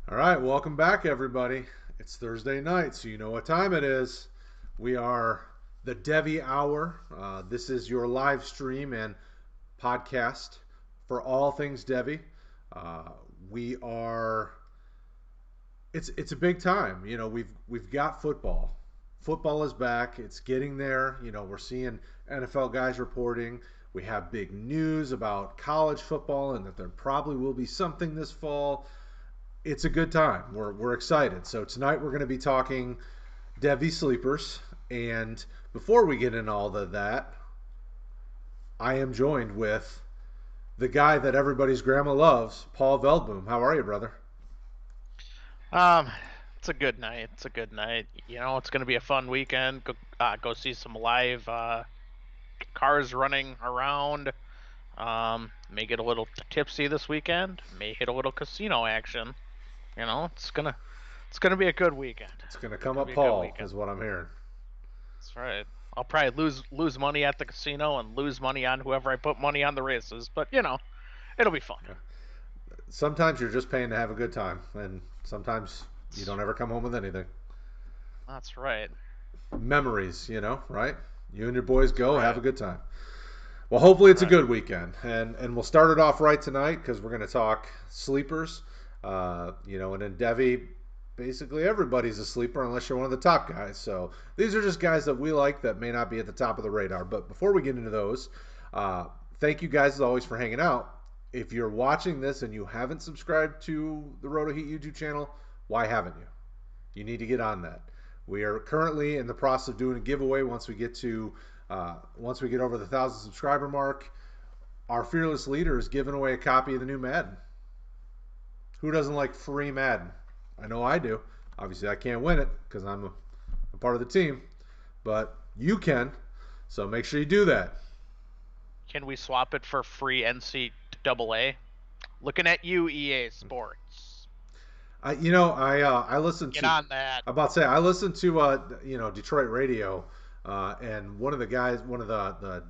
All right, welcome back, everybody. It's Thursday night, so you know what time it is. We are the Devy Hour. This is your live stream and podcast for all things Devy. Uh, we are. It's a big time. We've got football. Football is back. It's getting there. We're seeing NFL guys reporting. We have big news about college football and that there probably will be something this fall. It's a good time. We're excited. So tonight we're going to be talking Devy Sleepers. And before we get into all of that, I am joined with the guy that everybody's grandma loves, Paul Veldboom. How are you, brother? Um, it's a good night. It's a good night. It's gonna be a fun weekend. Go see some live cars running around. May get a little tipsy this weekend. May hit a little casino action. It's gonna be a good weekend. It's going to It's come gonna up be a good Paul, weekend. is what I'm hearing. That's right. I'll probably lose money at the casino and lose money on whoever I put money on the races. But it'll be fun. Yeah. Sometimes you're just paying to have a good time, and sometimes you That's, don't ever come home with anything. that's right. Memories, right? You and your boys That's go, have a right. good time. Well, hopefully That's it's a right. good weekend, and we'll start it off right tonight because we're going to talk sleepers. And in Devi, basically everybody's a sleeper unless you're one of the top guys. So these are just guys that we like that may not be at the top of the radar. But before we get into those, uh, thank you guys as always for hanging out. If you're watching this and you haven't subscribed to the Roto Heat YouTube channel, why haven't you? You need to get on that. We are currently in the process of doing a giveaway once we get over the 1,000 subscriber mark. Our fearless leader is giving away a copy of the new Madden. Who doesn't like free Madden? I know I do. Obviously, I can't win it because I'm part of the team, but you can. So make sure you do that. Can we swap it for free NCAA? Looking at you, EA Sports. I listen Get to. on that. I'm about to say I listen to Detroit radio, and one of the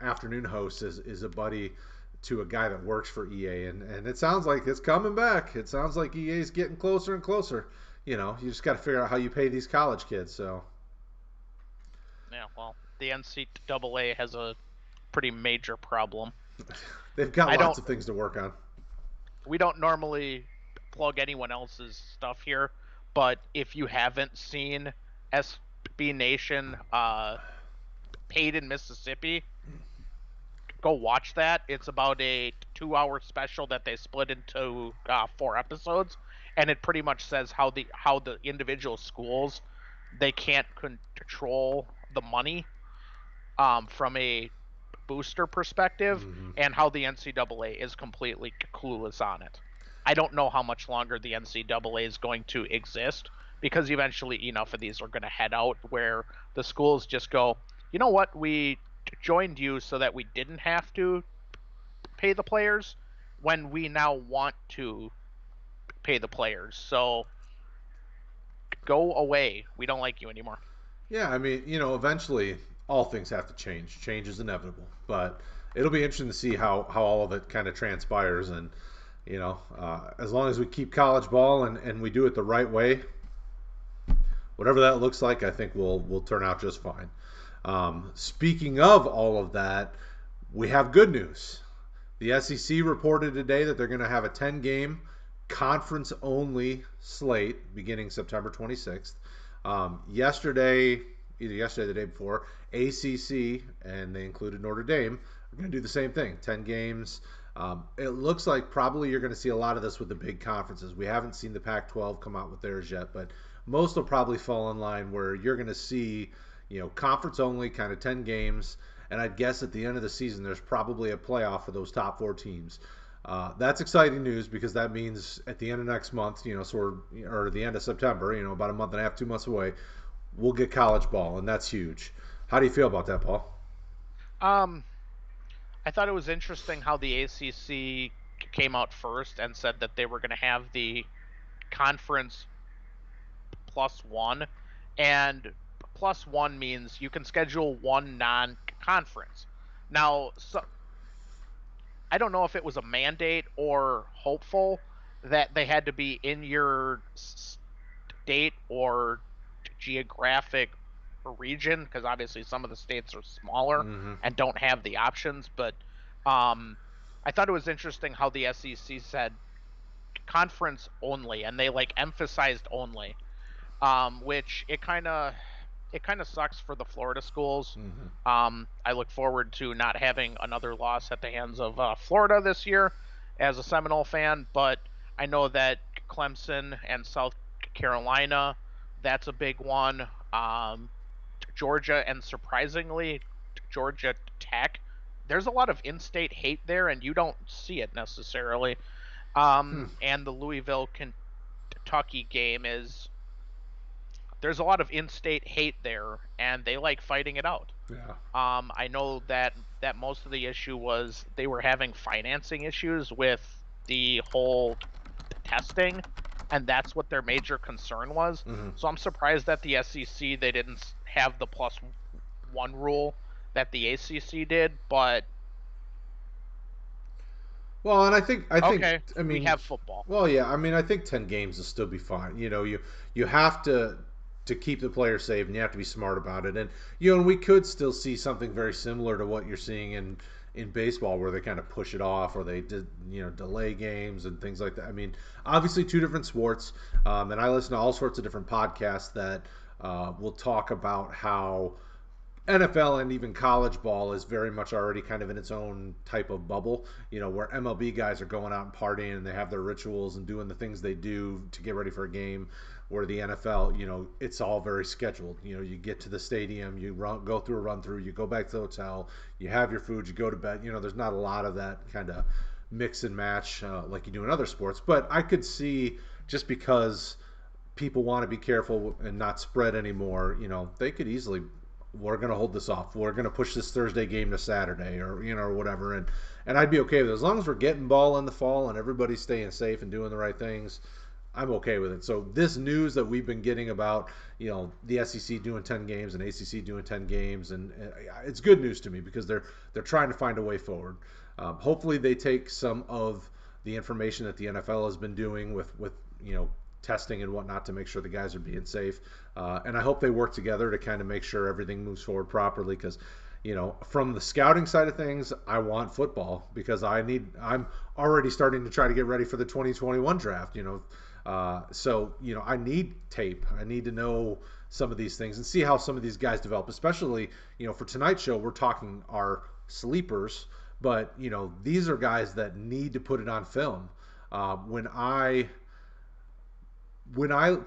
afternoon hosts is a buddy to a guy that works for EA, and it sounds like it's coming back. It sounds like EA's getting closer and closer. You just got to figure out how you pay these college kids. So Yeah, well, the NCAA has a pretty major problem. they've got I lots don't. of things to work on. We don't normally plug anyone else's stuff here, but if you haven't seen SB Nation paid in Mississippi, go watch that. It's about a 2 hour special that they split into 4 episodes, and it pretty much says how the individual schools they can't control the money from a booster perspective, Mm-hmm. and how the NCAA is completely clueless on it. I don't know how much longer the NCAA is going to exist because eventually enough of these are going to head out where the schools just go, you know what, we joined you so that we didn't have to pay the players when we now want to pay the players. So go away. We don't like you anymore. Yeah, I mean, eventually all things have to change. Change is inevitable, but it'll be interesting to see how all of it kind of transpires. And as long as we keep college ball and we do it the right way, whatever that looks like, I think we'll turn out just fine. Speaking of all of that, we have good news. The SEC reported today that they're going to have a 10-game conference only slate beginning September 26th. Yesterday, either yesterday or the day before, ACC, and they included Notre Dame, are going to do the same thing 10 games. It looks like probably you're going to see a lot of this with the big conferences. We haven't seen the Pac 12 come out with theirs yet, but most will probably fall in line where you're going to see, conference only, kind of 10 games. And I'd guess at the end of the season, there's probably a playoff for those top four teams. That's exciting news because that means at the end of next month, or the end of September, about a month and a half, 2 months away, we'll get college ball, and that's huge. How do you feel about that, Paul? Um, I thought it was interesting how the ACC came out first and said that they were going to have the conference plus one, and plus one means you can schedule one non-conference. Now, so I don't know if it was a mandate or hopeful. that they had to be in your state or geographic region, because obviously some of the states are smaller Mm-hmm. and don't have the options. But um, I thought it was interesting how the SEC said conference only, and they like emphasized only, which it kind of sucks for the Florida schools. Mm-hmm. I look forward to not having another loss at the hands of Florida this year as a Seminole fan, but I know that Clemson and South Carolina, that's a big one. Georgia and surprisingly Georgia Tech. There's a lot of in-state hate there, and you don't see it necessarily. Hmm. And the Louisville Kentucky game is there's a lot of in-state hate there, and they like fighting it out. Yeah. I know that most of the issue was they were having financing issues with the whole testing, and that's what their major concern was. Mm-hmm. So I'm surprised that the SEC they didn't have the +1 rule that the ACC did, but Well, and I think, okay, I we mean, have football. well, yeah, I mean, I think 10 games will still be fine. You have to keep the players safe, and you have to be smart about it. And and we could still see something very similar to what you're seeing in baseball, where they kind of push it off, or they did delay games and things like that. I mean, obviously, two different sports, and I listen to all sorts of different podcasts that will talk about how NFL and even college ball is very much already kind of in its own type of bubble, where MLB guys are going out and partying and they have their rituals and doing the things they do to get ready for a game, where the NFL, it's all very scheduled. You get to the stadium, go through a run through, you go back to the hotel, you have your food, you go to bed. There's not a lot of that kind of mix and match like you do in other sports. But I could see, just because people want to be careful and not spread anymore, they could easily, we're going to hold this off. We're going to push this Thursday game to Saturday, or whatever. And I'd be okay with it as long as we're getting ball in the fall and everybody's staying safe and doing the right things. I'm okay with it. So this news that we've been getting about, the SEC doing 10 games and ACC doing 10 games, and it's good news to me because they're trying to find a way forward. Hopefully they take some of the information that the NFL has been doing with testing and whatnot to make sure the guys are being safe. And I hope they work together to kind of make sure everything moves forward properly because, from the scouting side of things, I want football because I'm already starting to try to get ready for the 2021 draft, so, I need tape. I need to know some of these things and see how some of these guys develop, especially, for tonight's show, we're talking our sleepers, but, these are guys that need to put it on film. When I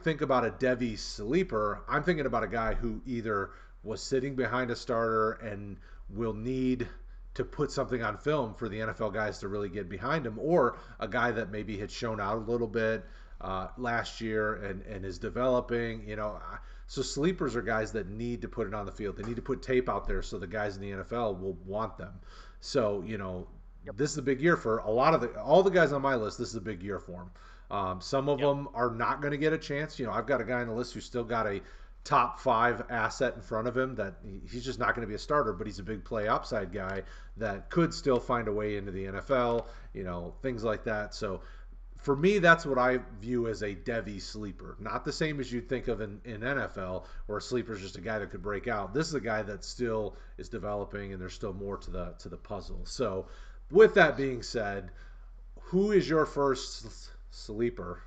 think about a Devy sleeper, I'm thinking about a guy who either was sitting behind a starter and will need to put something on film for the NFL guys to really get behind him, or a guy that maybe had shown out a little bit last year and is developing. So sleepers are guys that need to put it on the field. They need to put tape out there so the guys in the NFL will want them. So Yep. this is a big year for a lot of all the guys on my list. This is a big year for them. Some of Yep. them are not going to get a chance. I've got a guy on the list who's still got a top 5 asset in front of him that he's just not going to be a starter, but he's a big play upside guy that could still find a way into the NFL, things like that. So for me, that's what I view as a Devy sleeper. Not the same as you'd think of in NFL, where a sleeper is just a guy that could break out. This is a guy that still is developing, and there's still more to the puzzle. So, with that being said, who is your first sleeper?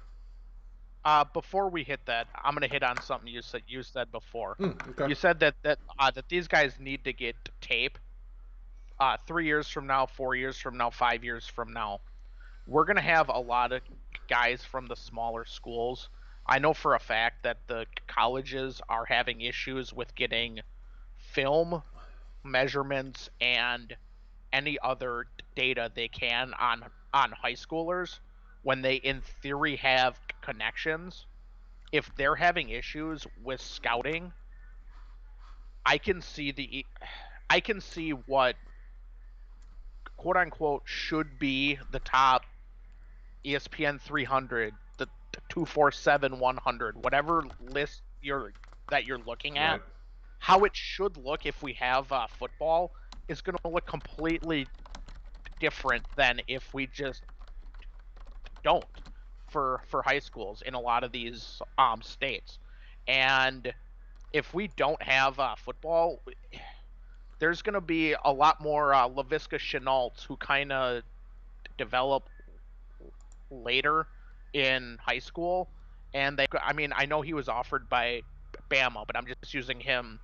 Before we hit that, I'm gonna hit on something you said before. Okay. You said that these guys need to get tape. 3 years from now, 4 years from now, 5 years from now, we're going to have a lot of guys from the smaller schools. I know for a fact that the colleges are having issues with getting film measurements and any other data they can on high schoolers when they in theory have connections. If they're having issues with scouting, I can see what quote unquote should be the top ESPN 300, the 247 100, whatever list you're looking at, Right. how it should look if we have football is going to look completely different than if we just don't. for high schools in a lot of these states, and if we don't have football, there's going to be a lot more Laviska Chenaults who kind of develop later in high school, and they. I mean, I know he was offered by Bama, but I'm just using him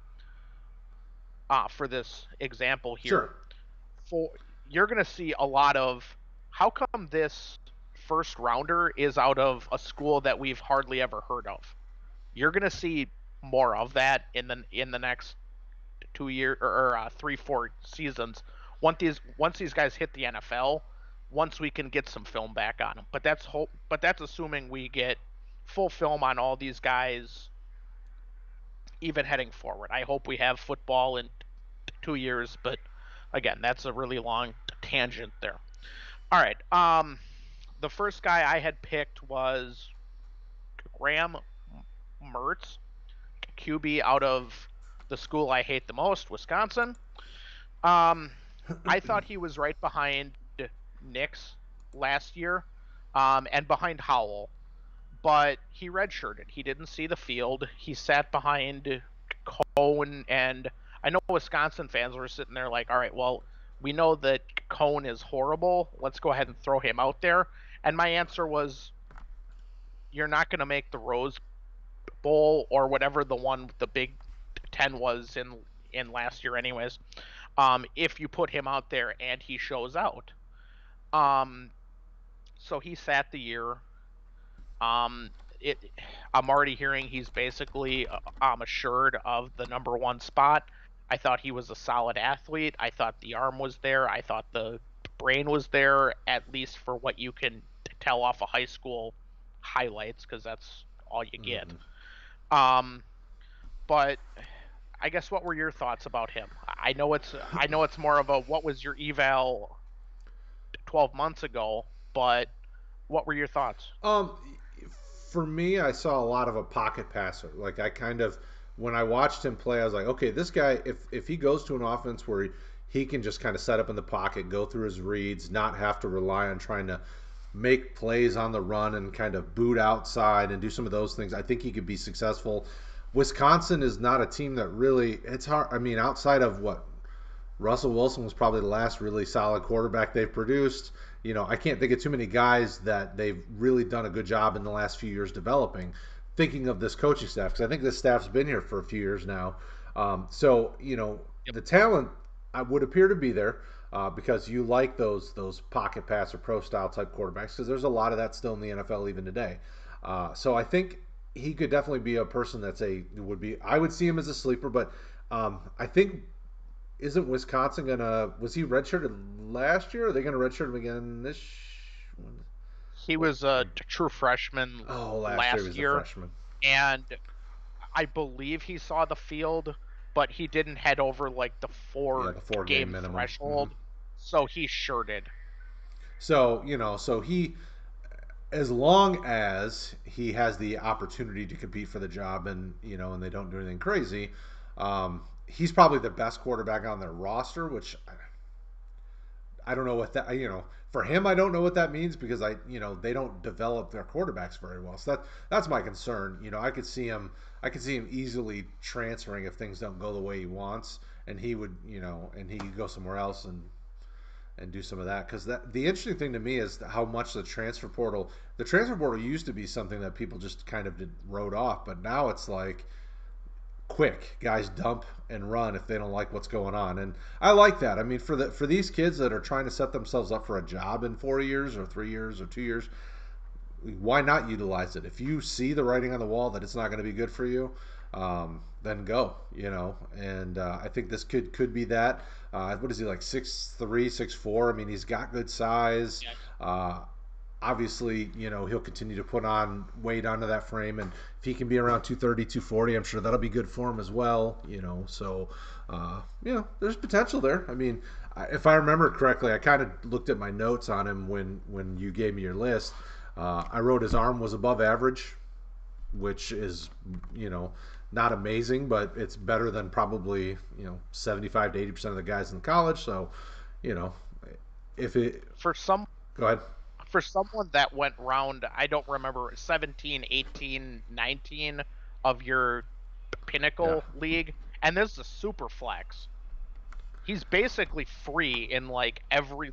for this example here. Sure. For you're going to see a lot of how come this first rounder is out of a school that we've hardly ever heard of. You're going to see more of that in the next 2 year or 3-4 seasons. Once these guys hit the NFL, once we can get some film back on them. But that's assuming we get full film on all these guys, even heading forward. I hope we have football in 2 years, but again, that's a really long tangent there. All right. The first guy I had picked was Graham Mertz, QB out of the school I hate the most, Wisconsin. Um, I thought he was right behind Nix last year, and behind Howell, but he redshirted. He didn't see the field. He sat behind Cohn, and I know Wisconsin fans were sitting there like, all right, well, we know that Cohn is horrible. Let's go ahead and throw him out there. And my answer was, you're not going to make the Rose Bowl or whatever the Big Ten was in last year, anyways. If you put him out there and he shows out. Um, so he sat the year. Um, it, I'm already hearing he's basically assured of the number one spot. I thought he was a solid athlete. I thought the arm was there. I thought the brain was there, at least for what you can tell off of high school highlights, because that's all you get. Mm-hmm. Um, but I guess what were your thoughts about him? I know it's more of a what was your eval 12 months ago, but what were your thoughts? Um, for me, I saw a lot of a pocket passer. Like I kind of, when I watched him play, I was like, okay, this guy, if he goes to an offense where he can just kind of set up in the pocket, go through his reads, not have to rely on trying to make plays on the run and kind of boot outside and do some of those things, I think he could be successful. Wisconsin is not a team that really, it's hard. I mean, outside of what Russell Wilson was probably the last really solid quarterback they've produced. You know, I can't think of too many guys that they've really done a good job in the last few years developing. Thinking of this coaching staff, because I think this staff's been here for a few years now. So, you know, Yep. the talent would appear to be there because you like those pocket pass or pro style type quarterbacks, because there's a lot of that still in the NFL even today. So I think he could definitely be a person that's I would see him as a sleeper, but I think isn't Wisconsin gonna? Was he redshirted last year? Are they gonna redshirt him again this? He was a true freshman Oh, last year he last was a year, freshman. and I believe he saw the field, but he didn't head over like the Yeah, four the 4 game game minimum. Hmm. threshold, so he shirted. So so he, as long as he has the opportunity to compete for the job, and and they don't do anything crazy, he's probably the best quarterback on their roster, which I don't know what that for him. I don't know what that means, because they don't develop their quarterbacks very well. So that's my concern. I could see him easily transferring if things don't go the way he wants, and he would and he could go somewhere else and do some of that, because the interesting thing to me is how much the transfer portal used to be something that people just kind of wrote off, but now it's like quick guys dump and run if they don't like what's going on. And I like that. I mean, for these kids that are trying to set themselves up for a job in 4 years or 3 years or 2 years, why not utilize it? If you see the writing on the wall that it's not going to be good for you, then go. And I think this could be that. What is he, like 6'3", 6'4"? I mean, he's got good size. Yes. Uh, Obviously, he'll continue to put on weight onto that frame, and if he can be around 230, 240, I'm sure that'll be good for him as well. So there's potential there. I mean, if I remember correctly, I kind of looked at my notes on him when you gave me your list. I wrote his arm was above average, which is not amazing, but it's better than probably 75 to 80% of the guys in college. So you know if it For some go ahead. for someone that went round, I don't remember, 17, 18, 19 of your Yeah. pinnacle league, and this is a super flex. He's basically free in like every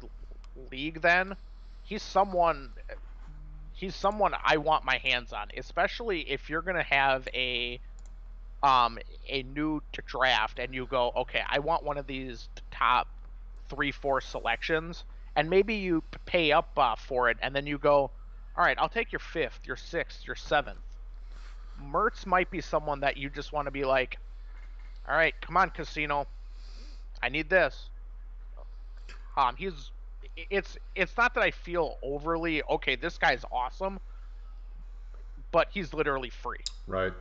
league. Then he's someone he's someone I want my hands on, especially if you're gonna have um a new to draft and you go, okay, I want one of these top 3 4 selections, and maybe you pay up for it, and then you go, all right, I'll take your fifth, your sixth, your seventh. Mertz might be someone that you just want to be like, all right, come on, casino, I need this. He's it's not that I feel overly okay. This guy's awesome, but he's literally free Right.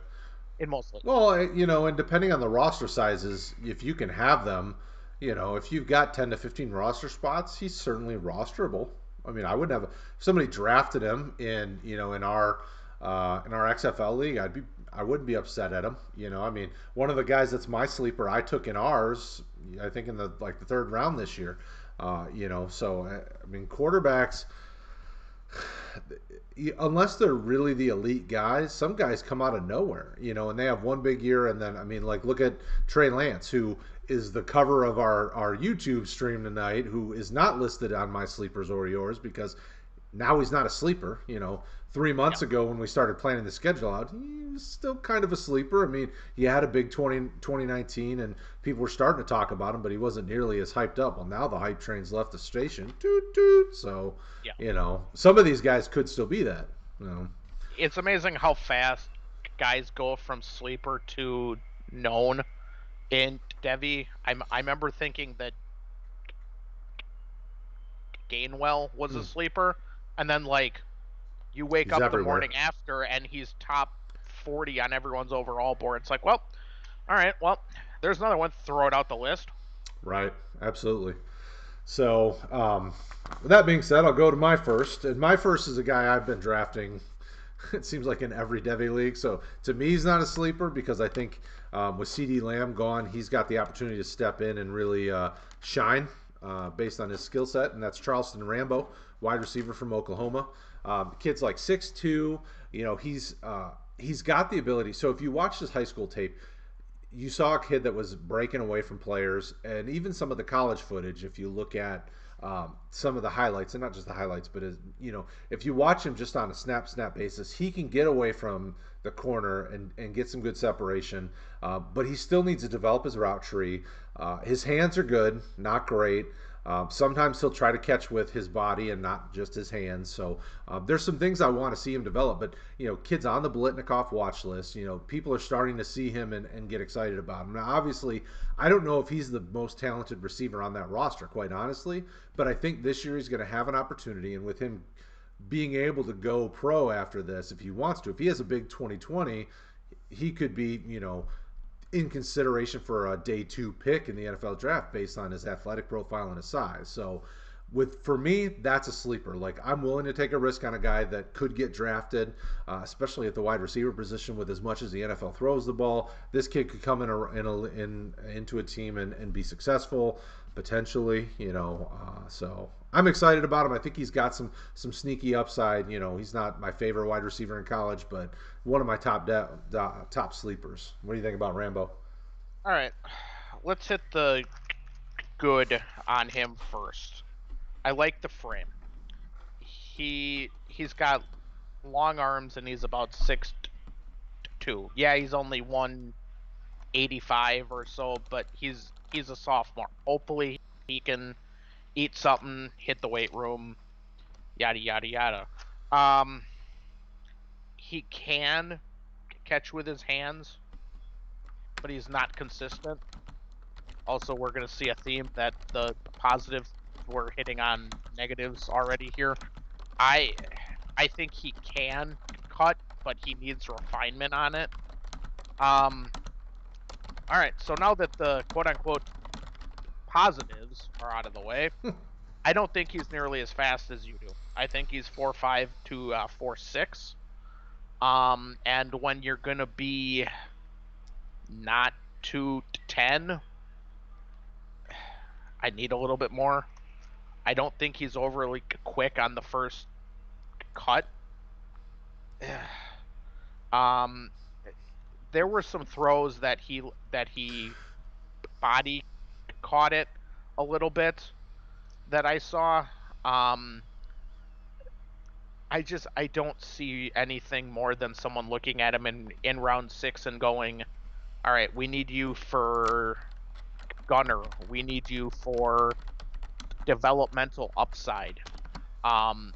in most leagues. Well, and depending on the roster sizes, if you can have them, if you've got 10 to 15 roster spots, he's certainly rosterable. I mean, I wouldn't have if somebody drafted him in our XFL league, I wouldn't be upset at him. I mean, one of the guys that's my sleeper I took in ours, I think in the third round this year. So I mean, quarterbacks, unless they're really the elite guys, some guys come out of nowhere, and they have one big year, and then I mean, like look at Trey Lance, who is the cover of our YouTube stream tonight, who is not listed on my sleepers or yours because now he's not a sleeper. 3 months Yeah, ago when we started planning the schedule out, he was still kind of a sleeper. I mean, he had a big 2019, and people were starting to talk about him, but he wasn't nearly as hyped up. Well, now the hype train's left the station. Toot toot. So, yeah. some of these guys could still be that. You know. It's amazing how fast guys go from sleeper to known. In Devy, I remember thinking that Gainwell was a Mm, sleeper, and then like you wake he's up the everywhere. morning after and he's top 40 on everyone's overall board. It's like, well, all right, well, there's another one. Throw it out the list. Right. Absolutely. So, with that being said, I'll go to my first. And my first is a guy I've been drafting, it seems like in every Devy league. So, to me, he's not a sleeper because I think with CD Lamb gone, he's got the opportunity to step in and really shine based on his skill set. And that's Charleston Rambo, wide receiver from Oklahoma. Kid's like 6'2". He's got the ability. So, if you watch his high school tape, you saw a kid that was breaking away from players, and even some of the college footage. If you look at some of the highlights, and not just the highlights, but if you watch him just on a snap basis, he can get away from the corner and get some good separation. But he still needs to develop his route tree. His hands are good, not great. Sometimes he'll try to catch with his body and not just his hands. So there's some things I want to see him develop. But kids on the Blitnikoff watch list. People are starting to see him and get excited about him. Now, obviously, I don't know if he's the most talented receiver on that roster, quite honestly. But I think this year he's going to have an opportunity, and with him being able to go pro after this, if he wants to, if he has a big 2020, he could be in consideration for a day 2 pick in the NFL draft based on his athletic profile and his size. So for me, that's a sleeper. Like, I'm willing to take a risk on a guy that could get drafted, especially at the wide receiver position. With as much as the NFL throws the ball, this kid could come into a team and be successful potentially. So I'm excited about him. I think he's got some sneaky upside. He's not my favorite wide receiver in college, but one of my top sleepers. What do you think about Rambo? All right, let's hit the good on him first. I like the frame. He's got long arms and he's about 6'2". Yeah, he's only 185 or so, but he's a sophomore. Hopefully he can eat something, hit the weight room, yada yada yada. Um, he can catch with his hands, but he's not consistent. Also, we're going to see a theme that the positives we're hitting on negatives already here. I I think he can cut, but he needs refinement on it. Um, all right, so now that the quote unquote positives are out of the way, I don't think he's nearly as fast as you do. I think he's 4.5 to 4.6. And when you're gonna be not 2 to 10, I need a little bit more. I don't think he's overly quick on the first cut, um, there were some throws that he body caught it a little bit that I saw. Um, I don't see anything more than someone looking at him in round 6 and going, all right, we need you for gunner, we need you for developmental upside. Um,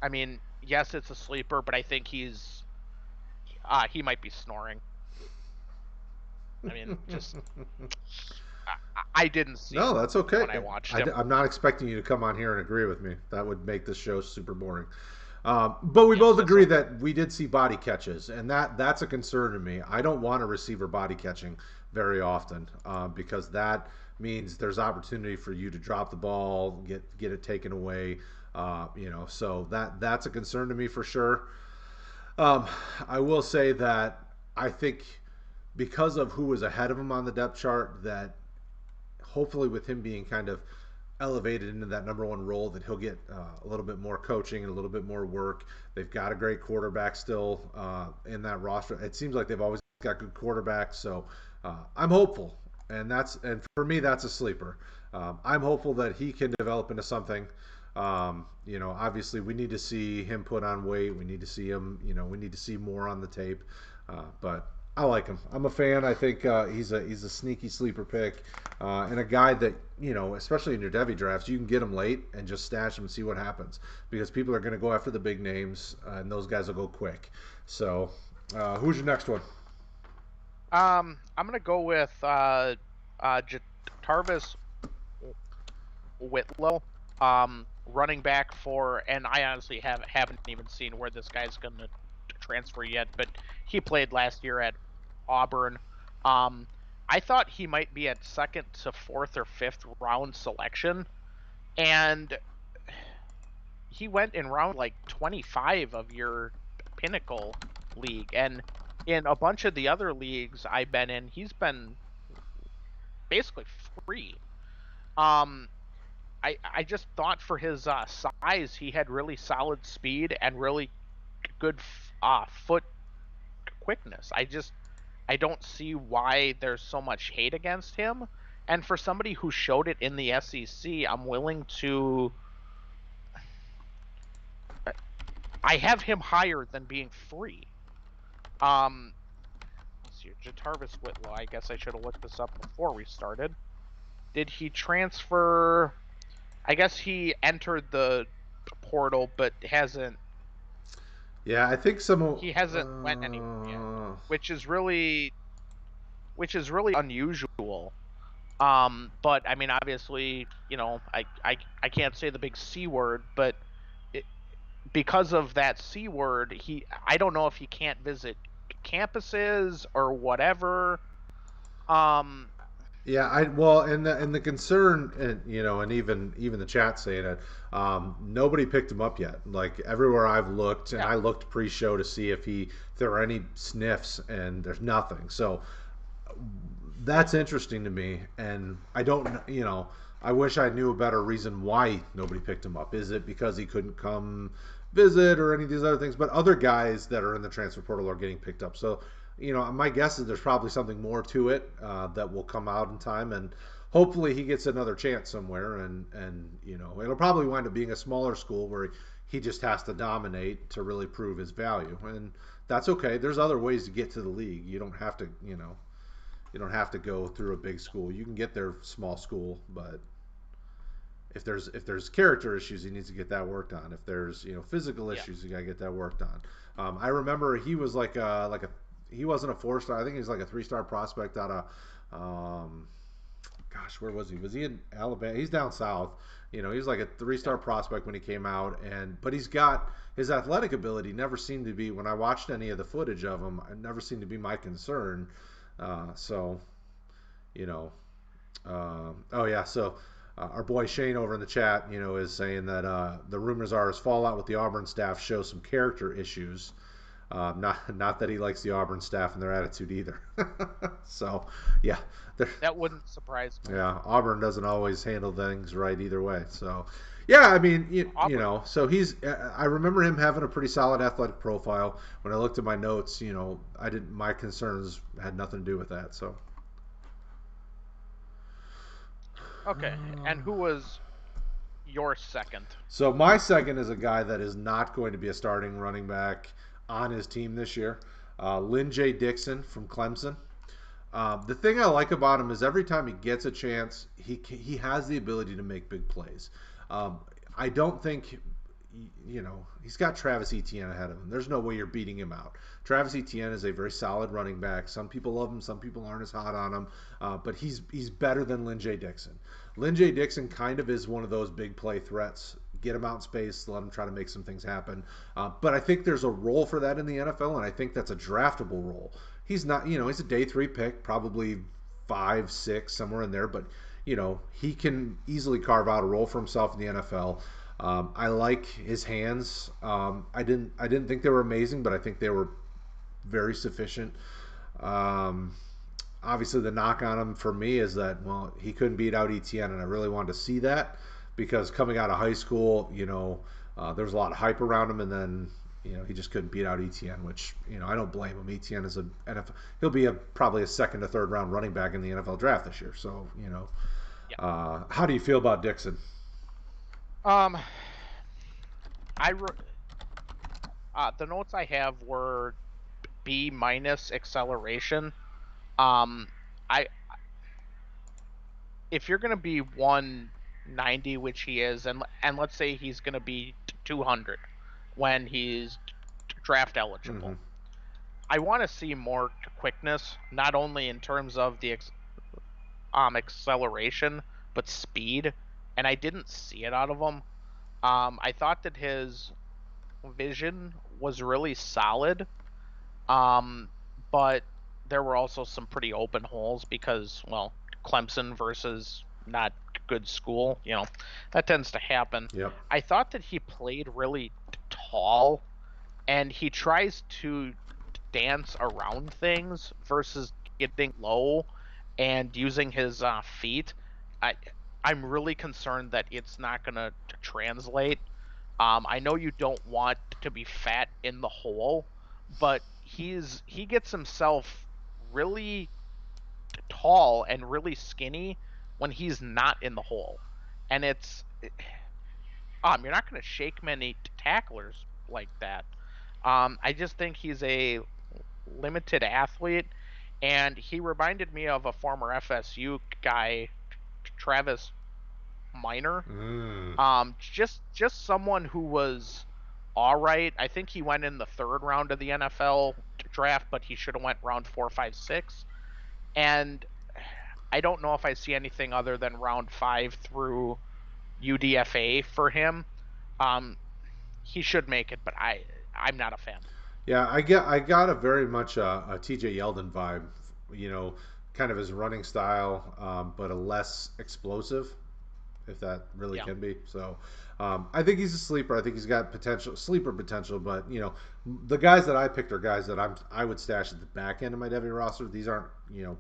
I mean, yes, it's a sleeper, but I think he might be snoring. I mean, just I didn't see No, him that's okay. when I watched him. I'm not expecting you to come on here and agree with me. That would make this show super boring. But we Yep, both that's agree okay. that we did see body catches, and that's a concern to me. I don't want a receiver body catching very often because that means there's opportunity for you to drop the ball, get it taken away. So that's a concern to me for sure. Um, I will say that I think because of who was ahead of him on the depth chart, that hopefully with him being kind of elevated into that number one role, that he'll get a little bit more coaching and a little bit more work. They've got a great quarterback still in that roster. It seems like they've always got good quarterbacks, so I'm hopeful, and for me that's a sleeper. I'm hopeful that he can develop into something. Obviously we need to see him put on weight. We need to see him. We need to see more on the tape. But I like him. I'm a fan. I think he's a sneaky sleeper pick and a guy that especially in your Devy drafts, you can get him late and just stash him and see what happens because people are going to go after the big names and those guys will go quick. So, who's your next one? I'm gonna go with Tarvis Whitlow, running back for, and I honestly haven't even seen where this guy's gonna transfer yet, but he played last year at Auburn. Um, I thought he might be at second to fourth or fifth round selection, and he went in round like 25 of your pinnacle league, and in a bunch of the other leagues I've been in, he's been basically free. Um, I just thought for his size, he had really solid speed and really good foot quickness. I don't see why there's so much hate against him. And for somebody who showed it in the SEC, I'm willing to. I have him higher than being free. Um, let's see, Jatarvis Whitlow. I guess I should have looked this up before we started. Did he transfer? I guess he entered the portal, but hasn't Yeah, I think some. he hasn't went anywhere yet, which is really unusual. But I mean, obviously, I can't say the big C word, but it, because of that C word, I don't know if he can't visit campuses or whatever. Um, Yeah, I well, and the concern, and and even the chat saying it, nobody picked him up yet. Like everywhere I've looked, and yeah, I looked pre-show to see if there were any sniffs, and there's nothing. So that's interesting to me, and I don't, I wish I knew a better reason why nobody picked him up. Is it because he couldn't come visit or any of these other things? But other guys that are in the transfer portal are getting picked up. So, my guess is there's probably something more to it that will come out in time, and hopefully he gets another chance somewhere, and it'll probably wind up being a smaller school where he just has to dominate to really prove his value, and that's okay. There's other ways to get to the league. You don't have to go through a big school. You can get there small school, but if there's character issues, he needs to get that worked on. If there's physical yeah, issues, you gotta get that worked on. I remember he was like a he wasn't a 4 star. I think he was like a 3 star prospect out of gosh, where was he? Was he in Alabama? He's down south. He was like a 3 star yeah. prospect when he came out, but he's got his athletic ability. Never seemed to be when I watched any of the footage of him. It never seemed to be my concern. So you know, oh yeah, so our boy Shane over in the chat, is saying that the rumors are his fallout with the Auburn staff shows some character issues. Not that he likes the Auburn staff and their attitude either. So, yeah, That wouldn't surprise me. yeah, Auburn doesn't always handle things right either way. So, yeah, I mean, Auburn. so he's. I remember him having a pretty solid athletic profile. When I looked at my notes, I didn't. My concerns had nothing to do with that. So, Okay, and who was your second? so my second is a guy that is not going to be a starting running back on his team this year. Lynn J. Dixon from Clemson. The thing I like about him is every time he gets a chance, he has the ability to make big plays. Um, I don't think he's got Travis Etienne ahead of him. There's no way you're beating him out. Travis Etienne is a very solid running back. Some people love him, some people aren't as hot on him, but he's better than Lynn J. Dixon. Lynn J. Dixon kind of is one of those big play threats. Get him out in space, let him try to make some things happen. But I think there's a role for that in the NFL, and I think that's a draftable role. He's not, he's a day 3 pick, probably 5, 6, somewhere in there, but he can easily carve out a role for himself in the NFL. I like his hands. I didn't think they were amazing, but I think they were very sufficient. Um, Obviously, the knock on him for me is that he couldn't beat out Etienne, and I really wanted to see that because coming out of high school, there was a lot of hype around him, and then he just couldn't beat out Etienne, which I don't blame him. Etienne is he'll be probably a second or third round running back in the NFL draft this year. So Yeah. how do you feel about Dixon? Um, I the notes I have were B minus acceleration. Um, I if you're gonna be 190, which he is, and let's say he's gonna be 200 when he's draft Mm-hmm. eligible, I want to see more quickness, not only in terms of the acceleration but speed, and I didn't see it out of him. I thought that his vision was really solid, um, but there were also some pretty open holes because, well, Clemson versus not good school, that tends to happen. Yep. I thought that he played really tall, and he tries to dance around things versus getting low and using his feet. I I'm really concerned that it's not gonna translate. I know you don't want to be fat in the hole, but he gets himself really tall and really skinny when he's not in the hole, and you're not going to shake many tacklers like that. I just think he's a limited athlete, and he reminded me of a former FSU guy, Travis Minor. Mm. Just someone who was all right. I think he went in the third round of the NFL draft, but he should have went round 4, 5, 6. And I don't know if I see anything other than round 5 through UDFA for him. Um, he should make it, but I'm not a fan. Yeah, I got a very much a TJ Yeldon vibe, you know, kind of his running style, but a less explosive, if that really Yeah. can be. So, I think he's a sleeper. I think he's got potential, sleeper potential. But the guys that I picked are guys that I would stash at the back end of my Devy roster. These aren't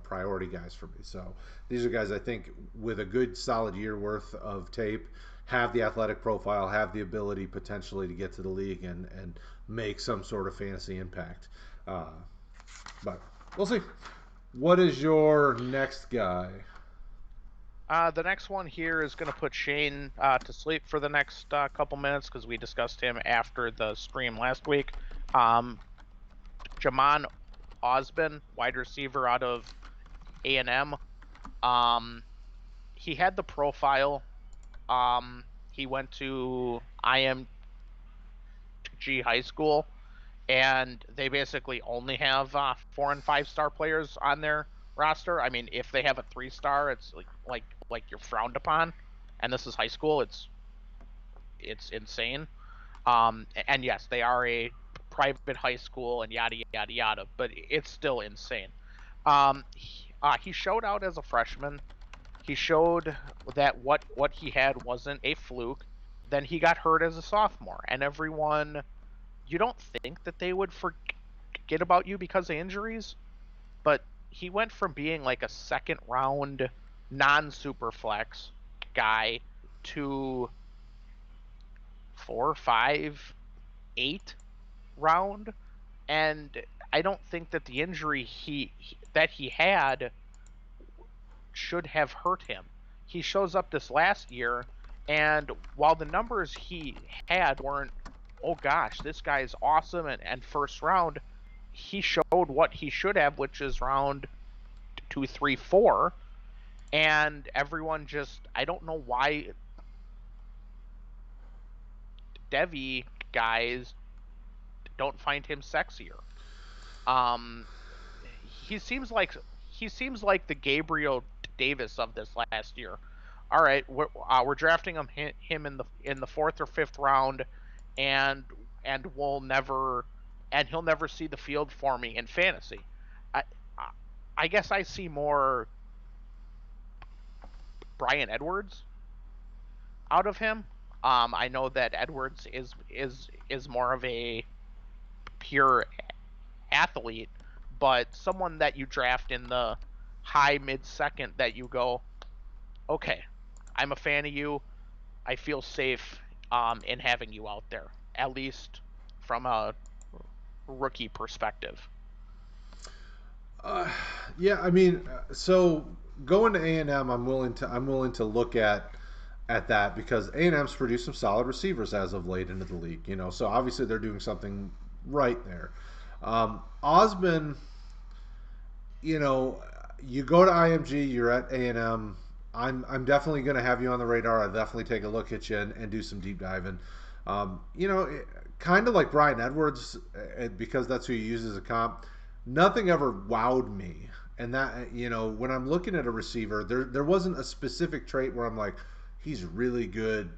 priority guys for me. So these are guys I think with a good solid year worth of tape have the athletic profile, have the ability potentially to get to the league and make some sort of fantasy impact. Uh, but we'll see. What is your next guy? The next one here is going to put Shane to sleep for the next couple minutes because we discussed him after the stream last week. Jamon Osborne, wide receiver out of A&M. Um, he had the profile. He went to IMG High School, and they basically only have 4 and 5 star players on their roster. I mean, if they have a 3 star, it's like you're frowned upon. And this is high school. It's insane. And yes, they are a private high school and yada yada yada, but it's still insane. He showed out as a freshman. He showed that what he had wasn't a fluke. Then he got hurt as a sophomore, and everyone, you don't think that they would forget about you because of injuries, but he went from being like a second round non super flex guy to 4, 5, 8 round, and I don't think that the injury that he had should have hurt him. He shows up this last year, and while the numbers he had weren't, oh gosh, this guy's awesome and first round, he showed what he should have, which is round 2, 3, 4, and everyone just, I don't know why Devy guys don't find him sexier. Um, he seems like he seems like the Gabriel Davis of this last year. All right, we're drafting him in the fourth or fifth round, and we'll never and he'll never see the field for me in fantasy. I I guess I see more Brian Edwards out of him. I know that Edwards is more of a pure athlete, but someone that you draft in the high mid second that you go, okay, I'm a fan of you. I feel safe in having you out there, at least from a rookie perspective. Uh, yeah, I mean, so going to A&M, I'm willing to look at that because A&M's produced some solid receivers as of late into the league. So obviously they're doing something right there. Osman, you know, you go to IMG, you're at A&M. I'm definitely going to have you on the radar. I'll definitely take a look at you and do some deep diving. Kind of like Brian Edwards, because that's who you use as a comp. Nothing ever wowed me, and that when I'm looking at a receiver, there wasn't a specific trait where I'm like, he's really good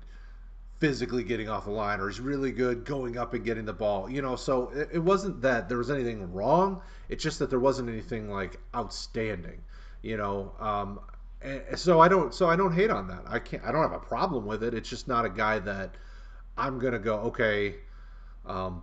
physically getting off the line, or he's really good going up and getting the ball. So it wasn't that there was anything wrong. It's just that there wasn't anything like outstanding. You know, and so I don't hate on that. I don't have a problem with it. It's just not a guy that I'm gonna go, okay.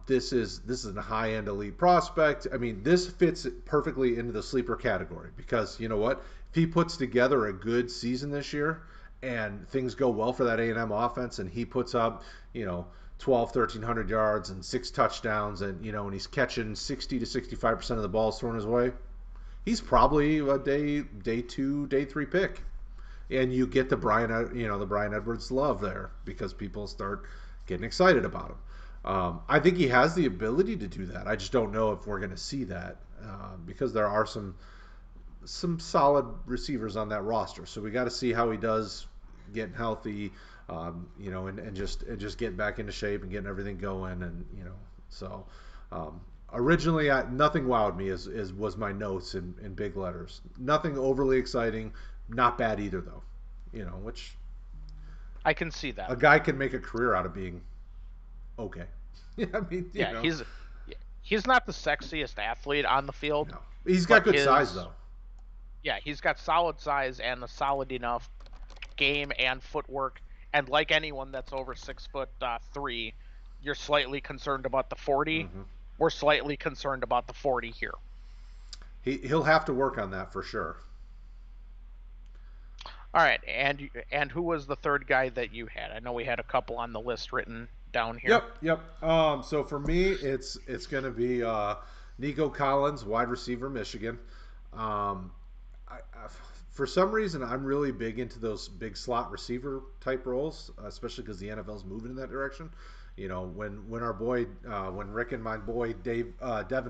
This is a high end elite prospect. I mean, this fits perfectly into the sleeper category because you know what? If he puts together a good season this year, and things go well for that A&M offense, and he puts up, 12, 1,300 yards and 6 touchdowns, and he's catching 60 to 65% of the balls thrown his way, he's probably a day 2, day 3 pick. And you get the Brian Edwards love there because people start getting excited about him. I think he has the ability to do that. I just don't know if we're going to see that because there are some solid receivers on that roster. So we got to see how he does getting healthy, and just getting back into shape and getting everything going, and so. Originally, nothing wowed me. Was my notes in big letters. Nothing overly exciting. Not bad either, though. Which I can see that. a guy can make a career out of being okay. Yeah, I mean, Yeah, he's not the sexiest athlete on the field, no, he's got but good size though. yeah, he's got solid size and a solid enough game and footwork. And like anyone that's over 6'3", you're slightly concerned about the 40. Hmm. We're slightly concerned about the 40 here. He'll have to work on that for sure. All right, and who was the third guy that you had? I know we had a couple on the list written down here. Yep. So for me, it's going to be Nico Collins, wide receiver, Michigan. Um, for some reason, I'm really big into those big slot receiver type roles, especially because the NFL's moving in that direction. When our boy, when Rick and my boy Devin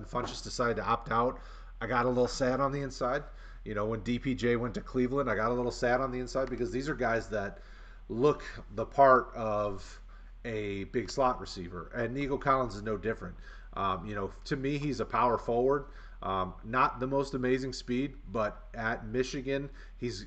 Funchess decided to opt out, I got a little sad on the inside. When DPJ went to Cleveland, I got a little sad on the inside because these are guys that look the part of a big slot receiver, and Nico Collins is no different. To me, he's a power forward. Not the most amazing speed, but at Michigan, he's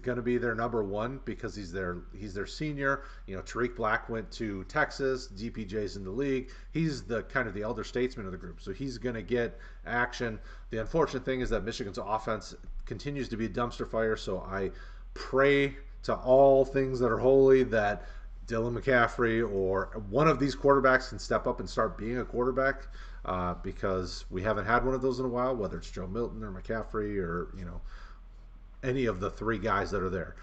going to be their number one because he's their senior. Tariq Black went to Texas. DPJ's in the league. He's the kind of the elder statesman of the group, so he's going to get action. The unfortunate thing is that Michigan's offense continues to be a dumpster fire. So I pray to all things that are holy that Dylan McCaffrey or one of these quarterbacks can step up and start being a quarterback, because we haven't had one of those in a while, whether it's Joe Milton or McCaffrey or any of the three guys that are there.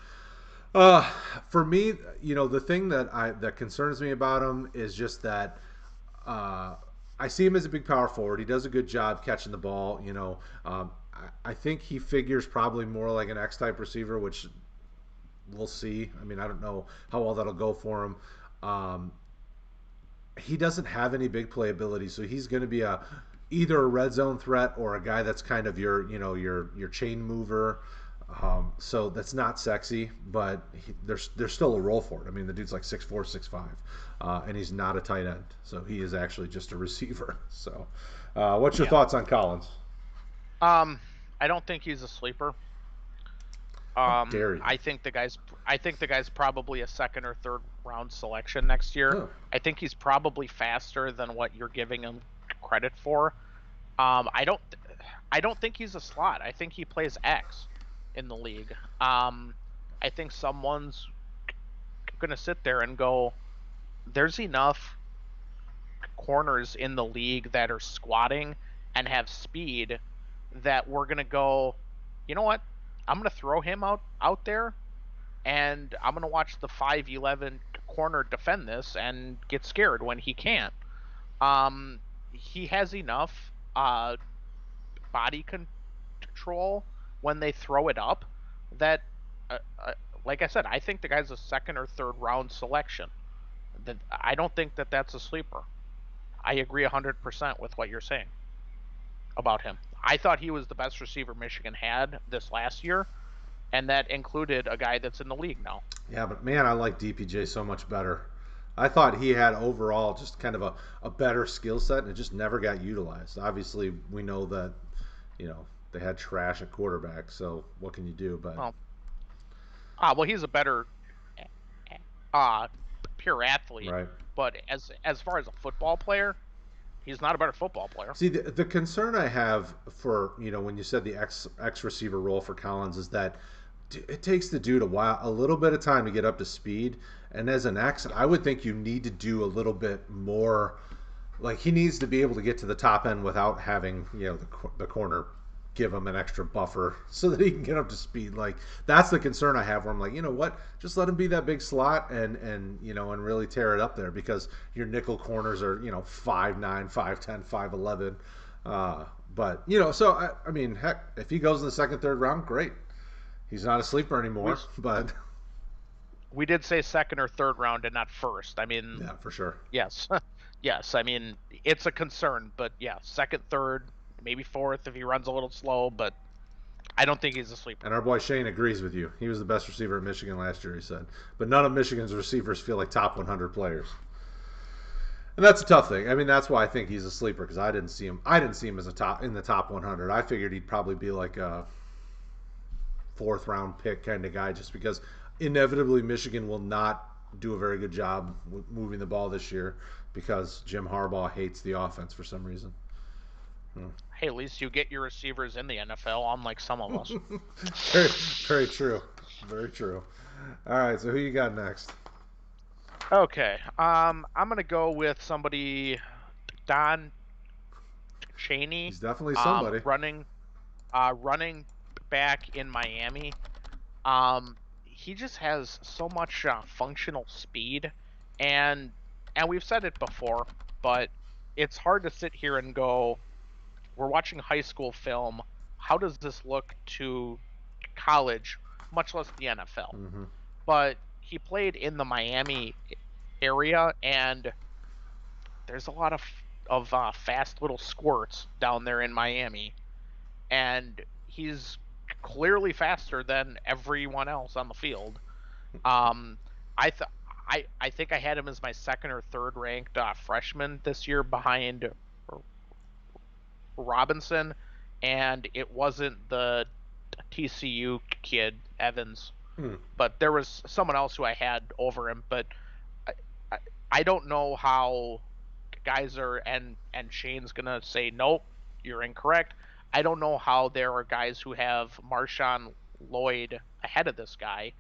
Uh, for me, the thing that concerns me about him is just that uh, I see him as a big power forward. He does a good job catching the ball. I think he figures probably more like an X type receiver, which we'll see. I mean, I don't know how well that'll go for him. Um, he doesn't have any big playability, so he's going to be either a red zone threat or a guy that's kind of your chain mover. So that's not sexy, but there's still a role for it. I mean, the dude's like 6'4", 6'5", and he's not a tight end, so he is actually just a receiver. So, what's your Yeah. thoughts on Collins? Um, I don't think he's a sleeper. How dare you? I think the guy's probably a second or third round selection next year. Huh. I think he's probably faster than what you're giving him credit for. Um, I don't I don't think he's a slot. I think he plays X in the league. I think someone's gonna sit there and go, there's enough corners in the league that are squatting and have speed that we're gonna go, you know what? I'm gonna throw him out there and I'm gonna watch the 5'11" corner defend this and get scared when he can't. He has enough body control when they throw it up that, uh, uh, like I said, I think the guy's a second or third round selection. That I don't think that that's a sleeper. I agree 100% with what you're saying about him. I thought he was the best receiver Michigan had this last year, and that included a guy that's in the league now. Yeah, but man, I like DPJ so much better. I thought he had overall just kind of a better skill set, and it just never got utilized. Obviously, we know that they had trash at quarterback, so what can you do? But Well, well, he's a better uh, pure athlete, right. but as far as a football player, he's not a better football player. See, the concern I have for when you said the X receiver role for Collins is that it takes the dude a little bit of time to get up to speed, and as an X, I would think you need to do a little bit more. Like he needs to be able to get to the top end without having the corner give him an extra buffer so that he can get up to speed. Like that's the concern I have. Where I'm like, you know what, just let him be that big slot and really tear it up there because your nickel corners are 5'9", 5'10", 5'11". But so I mean, heck, if he goes in the second, third round, great. He's not a sleeper We anymore, but we did say second or third round and not first. I mean, yeah, for sure. yes, yes. I mean, it's a concern, but yeah, second, third, maybe fourth if he runs a little slow, but I don't think he's a sleeper. And our boy Shane agrees with you. He was the best receiver at Michigan last year, he said. But none of Michigan's receivers feel like top 100 players. And that's a tough thing. I mean, that's why I think he's a sleeper because I didn't see him. I didn't see him as a top in the top 100. I figured he'd probably be like a fourth round pick kind of guy, just because inevitably Michigan will not do a very good job moving the ball this year because Jim Harbaugh hates the offense for some reason. Hey, at least you get your receivers in the NFL, unlike some of us. very, very true. Very true. All right, so who you got next? Okay, I'm gonna go with somebody, Don Chaney, He's definitely somebody. running back in Miami. He just has so much functional speed, and we've said it before, but it's hard to sit here and go, we're watching high school film. How does this look to college, much less the NFL? Mm-hmm. But he played in the Miami area, and there's a lot of fast little squirts down there in Miami, and he's clearly faster than everyone else on the field. Um, I th- I think I had him as my second or third ranked freshman this year behind Robinson, and it wasn't the TCU kid Evans, Hmm. but there was someone else who I had over him. But I, I, I don't know how Geyser and Shane's gonna say nope, you're incorrect. I don't know how there are guys who have Marshawn Lloyd ahead of this guy.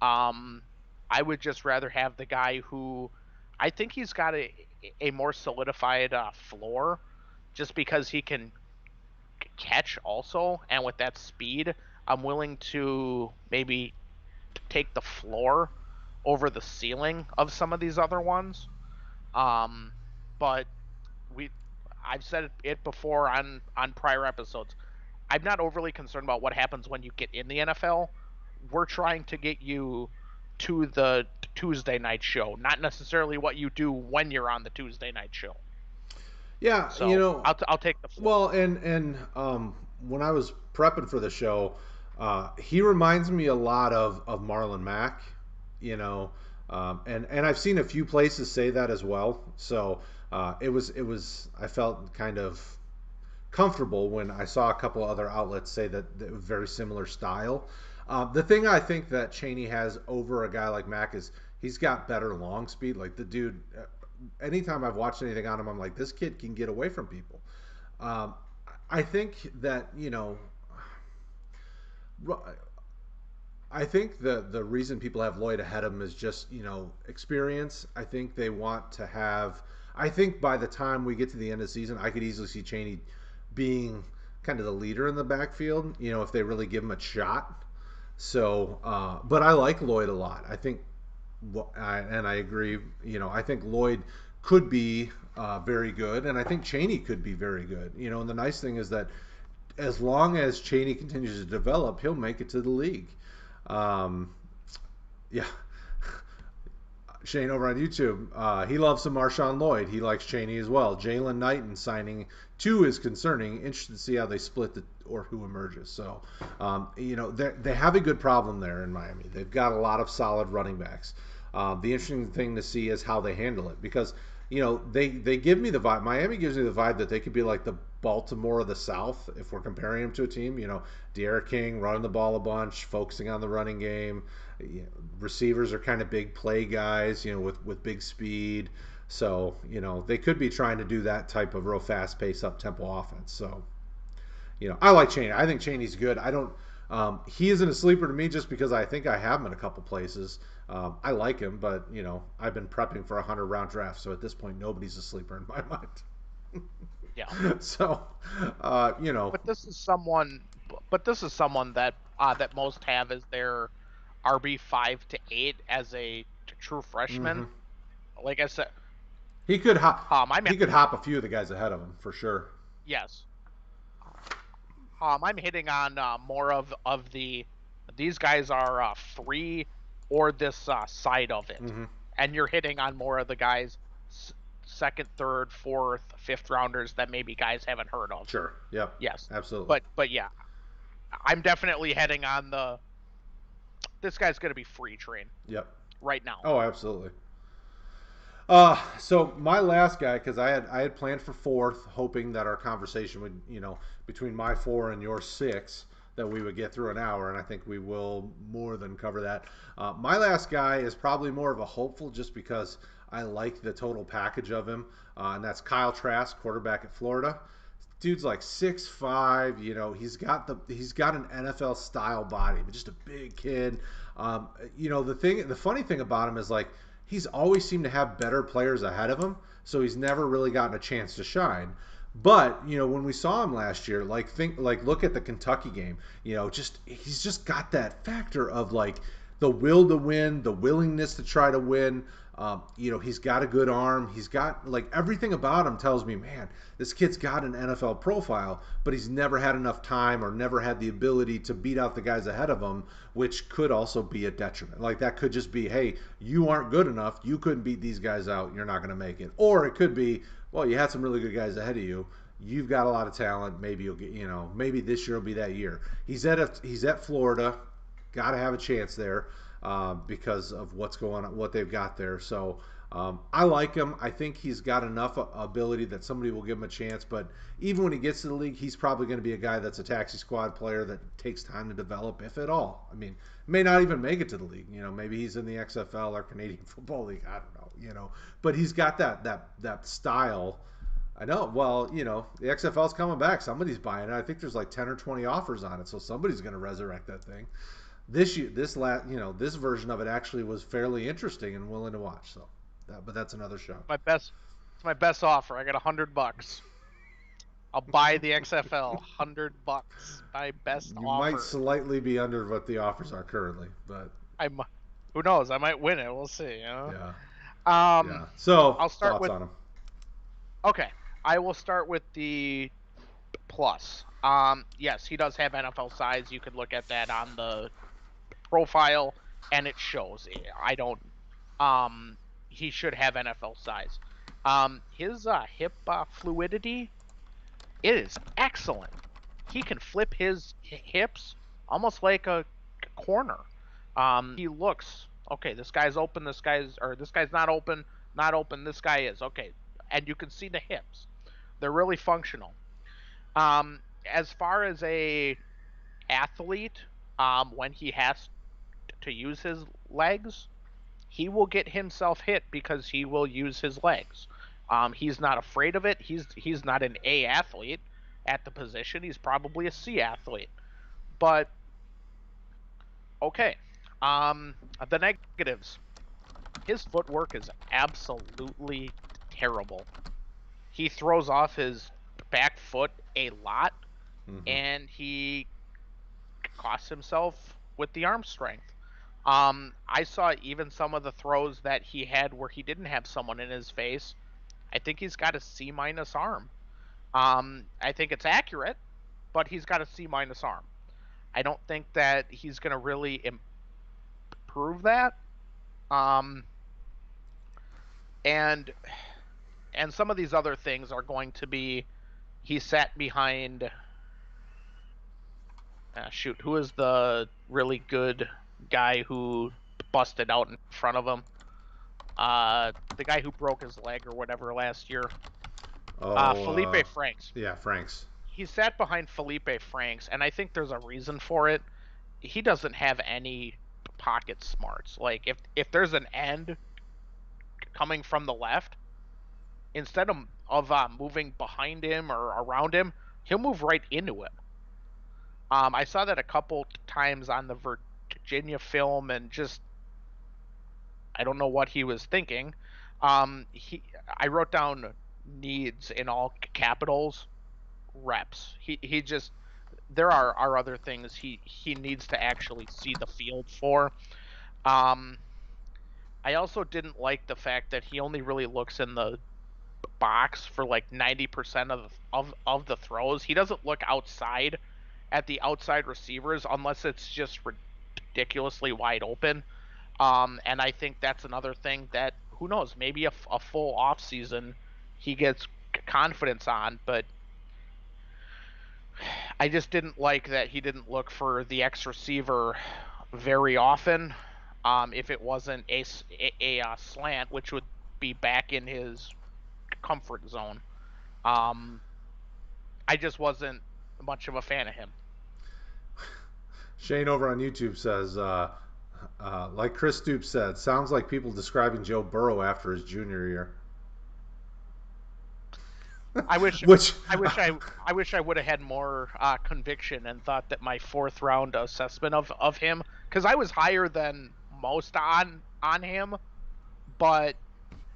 Um, I would just rather have the guy who I think he's got a more solidified floor, just because he can catch also, and with that speed, I'm willing to maybe take the floor over the ceiling of some of these other ones. Um, but we, I've said it before on prior episodes. I'm not overly concerned about what happens when you get in the NFL. We're trying to get you to the Tuesday night show, not necessarily what you do when you're on the Tuesday night show. Yeah, So I'll take the floor. well, when I was prepping for the show, he reminds me a lot of Marlon Mack, you know, and I've seen a few places say that as well. So it was I felt kind of comfortable when I saw a couple of other outlets say that very similar style. The thing I think that Cheney has over a guy like Mack is he's got better long speed. Like the dude, anytime I've watched anything on him, I'm like, this kid can get away from people. Um, I think that I think the reason people have Lloyd ahead of him is just experience. I think they want to have. I think by the time we get to the end of the season, I could easily see Cheney being kind of the leader in the backfield. If they really give him a shot. So, but I like Lloyd a lot. I think, and I agree. I think Lloyd could be very good, and I think Cheney could be very good. And the nice thing is that as long as Cheney continues to develop, he'll make it to the league. Um, yeah. Shane over on YouTube, he loves some Marshawn Lloyd. He likes Cheney as well. Jalen Knighton signing two is concerning. Interested to see how they split or who emerges. So, they have a good problem there in Miami. They've got a lot of solid running backs. The interesting thing to see is how they handle it because they give me the vibe. Miami gives me the vibe that they could be like the Baltimore of the South if we're comparing them to a team. De'Ara King running the ball a bunch, focusing on the running game. Receivers are kind of big play guys, with big speed. So, they could be trying to do that type of real fast pace up tempo offense. So, I like Cheney. I think Cheney's good. I don't. He isn't a sleeper to me just because I think I have him in a couple places. I like him, but I've been prepping for a 100-round draft, so at this point, nobody's a sleeper in my Yeah. mind. So, But this is someone that that most have as their RB 5 to 8 as a true hmm freshman. Like I said, he could hop. I'm He could hop a few of the guys ahead of him for sure. yes. I'm hitting on more of the these guys are free or this side of it, hmm and you're hitting on more of the guys second, third, fourth, fifth rounders that maybe guys haven't heard of. Sure. Yep. Yes, Absolutely. but yeah, I'm definitely heading on the this guy's gonna be free train Yep. right now. Oh, absolutely. So my last guy, because I had planned for fourth, hoping that our conversation would, between my four and your six, that we would get through an hour, and I think we will more than cover that. My last guy is probably more of a hopeful, just because I like the total package of him, and that's Kyle Trask, quarterback at Florida. Dude's like 6'5", he's got an NFL style body, but just a big kid. The funny thing about him is like he's always seemed to have better players ahead of him, so he's never really gotten a chance to shine. But when we saw him last year, look at the Kentucky game. Just he's just got that factor of like the will to win, the willingness to try to win. He's got a good arm. He's got like everything about him tells me, man, this kid's got an NFL profile, but he's never had enough time or never had the ability to beat out the guys ahead of him, which could also be a detriment. Like that could just be, hey, you aren't good enough. You couldn't beat these guys out. You're not going to make it. Or it could be, well, you had some really good guys ahead of you. You've got a lot of talent. Maybe you'll get, maybe this year will be that year. He's at Florida. Got to have a chance there because of what's going on, what they've got there. So I like him. I think he's got enough ability that somebody will give him a chance. But even when he gets to the league, he's probably going to be a guy that's a taxi squad player that takes time to develop, if at all. I mean, may not even make it to the league. Maybe he's in the XFL or Canadian Football League. I don't know. But he's got that style. I know. Well, the XFL's coming back. Somebody's buying it. I think there's like 10 or 20 offers on it, so somebody's going to resurrect that thing. this version of it actually was fairly interesting and willing to watch. So, but that's another show. It's my best offer. I got $100. I'll buy the XFL. $100. My best You might offer. slightly be under what the offers are currently, but I'm. Who knows? I might win it. We'll see. yeah, Um, yeah. So I'll start thoughts with. on him? Okay, I will start with the plus. Yes, he does have NFL size. You could look at that on the profile, and it shows. I don't. Um, he should have NFL size. His hip fluidity, it is excellent. He can flip his hips almost like a corner. He looks okay. This guy's open. This guy's not open. Not open. This guy is okay, and you can see the hips. They're really functional. As far as a athlete, when he has to use his legs, he will get himself hit because he will use his legs. He's not afraid of it. He's not an A athlete at the position. He's probably a C athlete. But okay. Um, the negatives. His footwork is absolutely terrible. He throws off his back foot a lot, Mm-hmm. and he costs himself with the arm strength. I saw even some of the throws that he had where he didn't have someone in his face. I think he's got a C minus arm. I think it's accurate, but he's got a C minus arm. I don't think that he's going to really improve that. Um, and and some of these other things are going to be he sat behind. Shoot, who is the really good guy who busted out in front of him? The guy who broke his leg or whatever last year. Oh, Felipe Franks. yeah, Franks. He sat behind Felipe Franks, and I think there's a reason for it. He doesn't have any pocket smarts. Like if there's an end coming from the left, instead of moving behind him or around him, he'll move right into him. I saw that a couple times on the Virginia film, and just I don't know what he was thinking. I wrote down needs in all capitals, reps. He just there are other things he needs to actually see the field for. Um, I also didn't like the fact that he only really looks in the box for like 90% of the throws. He doesn't look outside at the outside receivers unless it's just ridiculously wide open. And I think that's another thing that who knows, maybe a full off season he gets confidence on, but I just didn't like that he didn't look for the X receiver very often. If it wasn't a slant, which would be back in his comfort zone. Um, I just wasn't much of a fan of him. Shane over on YouTube says, like Chris Stoops said, sounds like people describing Joe Burrow after his junior year. I wish Which, I wish I would have had more conviction and thought that my fourth round assessment of him, because I was higher than most on him, but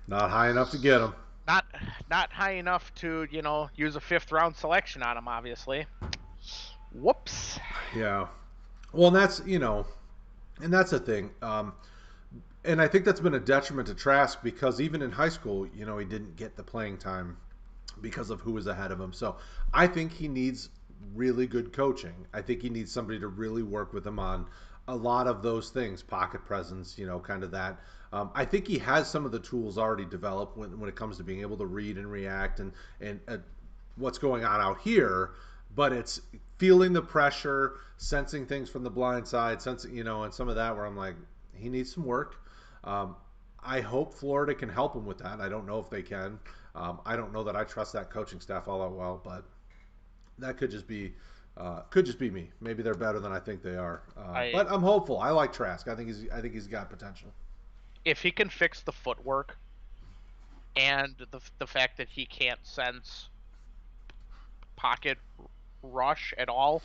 not high enough to get him. not not high enough to use a fifth round selection on him. Obviously, whoops. Yeah. Well, and that's the thing. And I think that's been a detriment to Trask because even in high school, he didn't get the playing time because of who was ahead of him. So I think he needs really good coaching. I think he needs somebody to really work with him on a lot of those things, pocket presence, kind of that. I think he has some of the tools already developed when it comes to being able to read and react and what's going on out here. But it's feeling the pressure, sensing things from the blind side, sensing, and some of that where I'm like, he needs some work. Um, I hope Florida can help him with that. I don't know if they can. I don't know that I trust that coaching staff all that well, but that could just be me. Maybe they're better than I think they are. I But I'm hopeful. I like Trask. I think he's got potential. If he can fix the footwork and the fact that he can't sense pocket rush at all,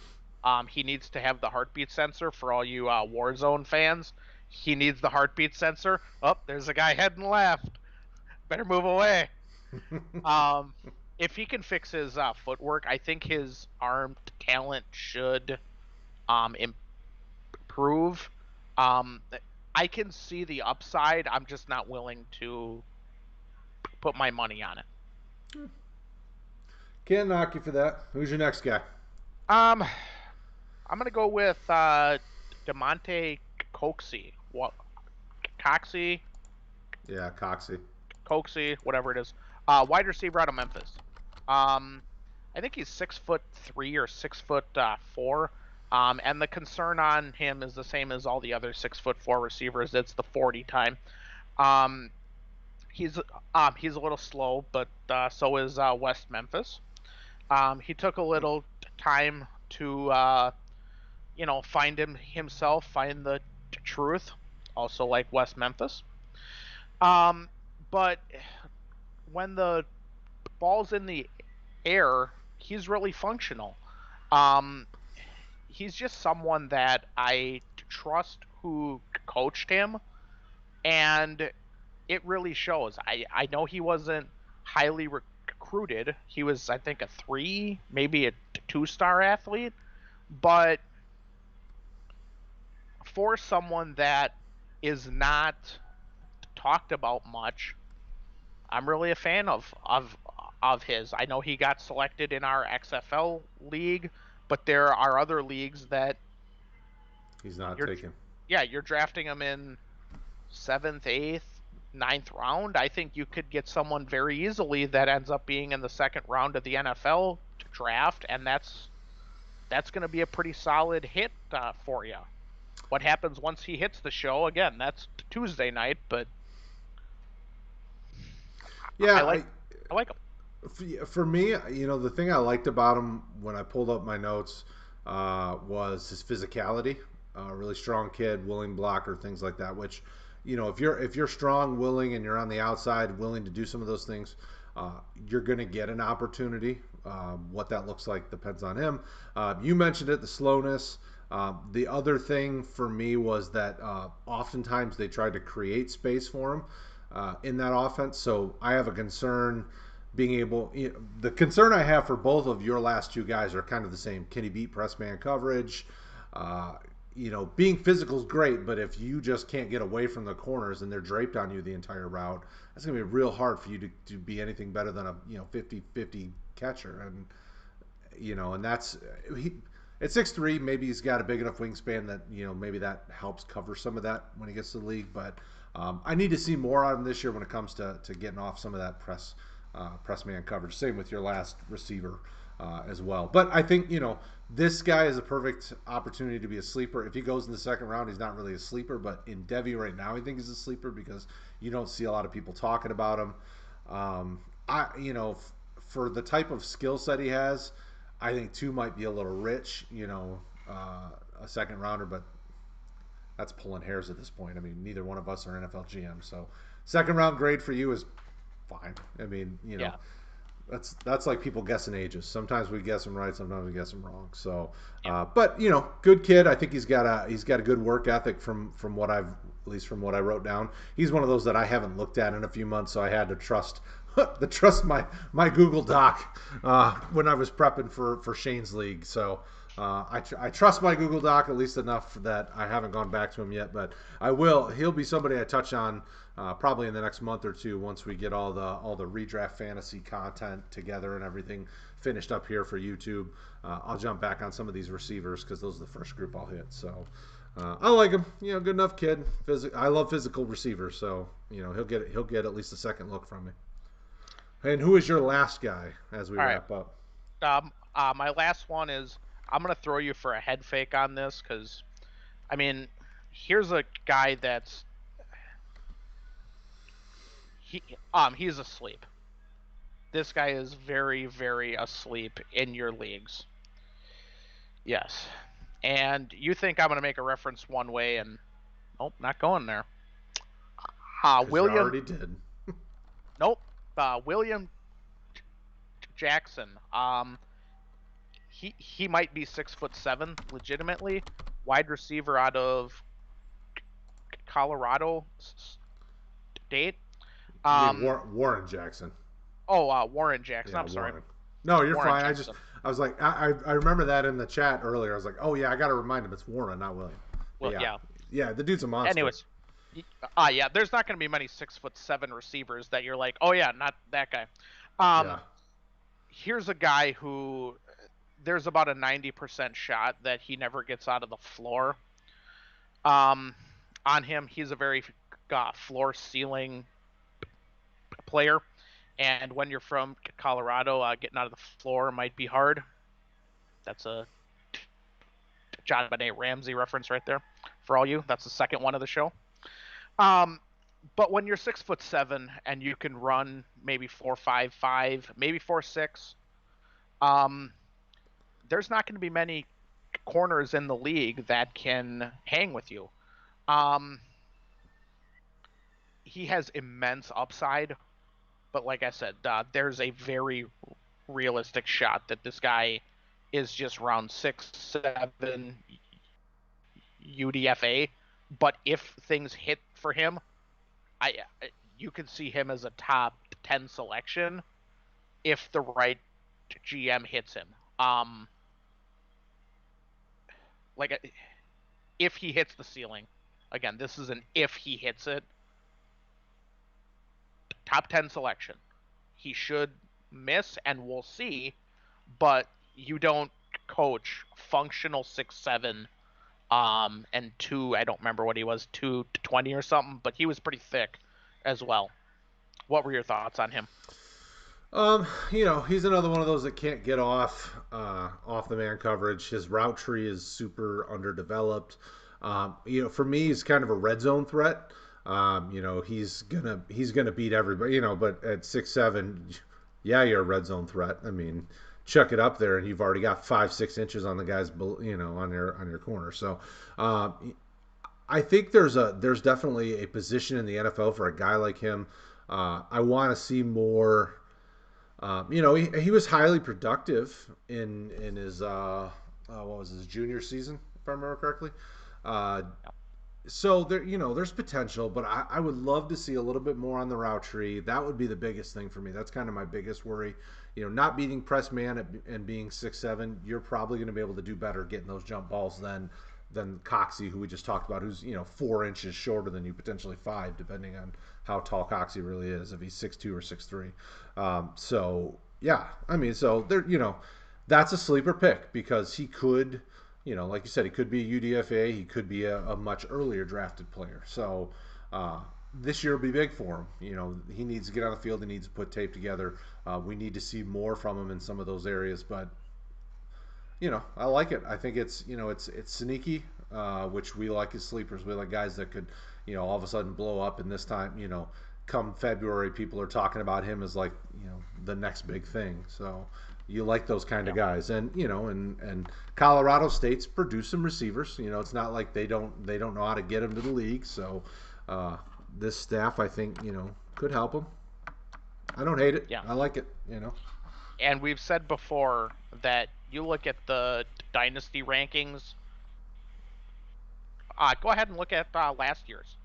He needs to have the heartbeat sensor for all you Warzone fans. He needs the heartbeat sensor. Oh, there's a guy heading left. Better move away. Um, if he can fix his footwork, I think his arm talent should improve. Um, I can see the upside. I'm just not willing to put my money on it. Can't knock you for that. Who's your next guy? Um, I'm gonna go with Demonte Coxey. What? Coxey, Yeah, Coxie. Coxey, whatever it is. Wide receiver out of Memphis. Um, I think he's 6'3" or 6'4". And the concern on him is the same as all the other 6'4" receivers. It's the 40 time. Um, he's he's a little slow, but so is West Memphis. He took a little time to find himself, find the truth. Also like West Memphis. Um, but when the ball's in the air, he's really functional. Um, he's just someone that I trust who coached him, and it really shows. I know he wasn't highly recruited. He was, I think, a 3, maybe a 2-star athlete, but for someone that is not talked about much, I'm really a fan of his. I know he got selected in our XFL league, but there are other leagues that He's not you're taken. yeah, you're drafting him in 7th, 8th, ninth round. I think you could get someone very easily that ends up being in the second round of the NFL draft, and that's going to be a pretty solid hit for you. What happens once he hits the show? Again, that's Tuesday night, but I Yeah, like I like him. for me, the thing I liked about him when I pulled up my notes was his physicality. Really strong kid, willing blocker, things like that. Which, if you're strong, willing, and you're on the outside, willing to do some of those things, you're going to get an opportunity. What that looks like depends on him. You mentioned it, the slowness. The other thing for me was that oftentimes they tried to create space for him in that offense. So I have a concern being able. The concern I have for both of your last two guys are kind of the same. Can he beat press man coverage? Uh, being physical is great, but if you just can't get away from the corners and they're draped on you the entire route, that's going to be real hard for you to be anything better than a 50-50 catcher. And that's he at 6'3", maybe he's got a big enough wingspan that maybe that helps cover some of that when he gets to the league. But I need to see more out of him this year when it comes to getting off some of that press man coverage. Same with your last receiver as well. But I think this guy is a perfect opportunity to be a sleeper. If he goes in the second round, he's not really a sleeper, but in Devy right now, I think he's a sleeper because you don't see a lot of people talking about him. For the type of skill set he has, I think two might be a little rich, a second rounder, but that's pulling hairs at this point. I mean, neither one of us are NFL GM, so second round grade for you is fine. I mean, Yeah, that's like people guessing ages. Sometimes we guess them right, sometimes we guess them wrong. So, yeah, but good kid. I think he's got a good work ethic from what I've at least from what I wrote down. He's one of those that I haven't looked at in a few months, so I had to trust my Google Doc when I was prepping for Shane's league. So. I trust my Google Doc at least enough that I haven't gone back to him yet, but I will. He'll be somebody I touch on probably in the next month or two once we get all the redraft fantasy content together and everything finished up here for YouTube. I'll jump back on some of these receivers because those are the first group I'll hit. So I like him. Good enough kid. I love physical receivers, so he'll get at least a second look from me. And who is your last guy as we all right. wrap up? My last one is I'm gonna throw you for a head fake on this because I mean, here's a guy that's he's asleep. This guy is very very asleep in your leagues. Yes, and you think I'm gonna make a reference one way and nope, not going there. Because you William, already did. nope. William Jackson. he might be 6'7", legitimately. Wide receiver out of Colorado State. You mean Um, Warren Jackson? Warren Jackson. Yeah, I'm sorry, Warren. No, you're Warren fine. Jackson. I was like, I remember that in the chat earlier. I was like, oh yeah, I got to remind him it's Warren, not William. But Well, yeah, yeah. yeah, the dude's a monster. Anyways, yeah. There's not going to be many 6'7" receivers that you're like, oh yeah, not that guy. Yeah. Um, Here's a guy who there's about a 90% shot that he never gets out of the floor. Um, on him, he's a very floor ceiling player, and when you're from Colorado, getting out of the floor might be hard. That's a John Benet Ramsey reference right there for all you. That's the second one of the show. Um, but when you're 6'7" and you can run maybe 4.55, maybe 4.6, um, there's not going to be many corners in the league that can hang with you. Um, he has immense upside, but like I said, there's a very realistic shot that this guy is just round 6, 7 UDFA. But if things hit for him, I you can see him as a top 10 selection if the right GM hits him. Like if he hits the ceiling. Again, this is an if he hits it. Top 10 selection. He should miss, and we'll see, but you don't coach functional 6'7", and two, I don't remember what he was, 220 or something, but he was pretty thick as well. What were your thoughts on him? He's another one of those that can't get off the man coverage. His route tree is super underdeveloped. For me, he's kind of a red zone threat. He's gonna beat everybody. But at 6'7", yeah, you're a red zone threat. I mean, chuck it up there, and you've already got 5-6 inches on the guys, on your corner. So, I think there's definitely a position in the NFL for a guy like him. I want to see more. He was highly productive in his what was his junior season, if I remember correctly. Uh, so there's potential, but I would love to see a little bit more on the route tree. That would be the biggest thing for me. That's kind of my biggest worry. Not beating press man and being 6'7", you're probably going to be able to do better getting those jump balls than Coxie, who we just talked about, who's 4 inches shorter than you, potentially 5, depending on how tall Coxie really is, if he's 6'2" or 6'3". So yeah, I mean, so there, that's a sleeper pick because he could, like you said, he could be a UDFA, he could be a much earlier drafted player. So this year will be big for him. He needs to get on the field, he needs to put tape together. We need to see more from him in some of those areas, but I like it. I think it's sneaky, which we like as sleepers. We like guys that could, all of a sudden blow up. And this time, come February, people are talking about him as like, the next big thing. So you like those kind of Yeah. guys, and and Colorado State's produced some receivers. It's not like they don't know how to get them to the league. So this staff, I think, could help them. I don't hate it. Yeah. I like it. And we've said before that you look at the dynasty rankings. Go ahead and look at last year's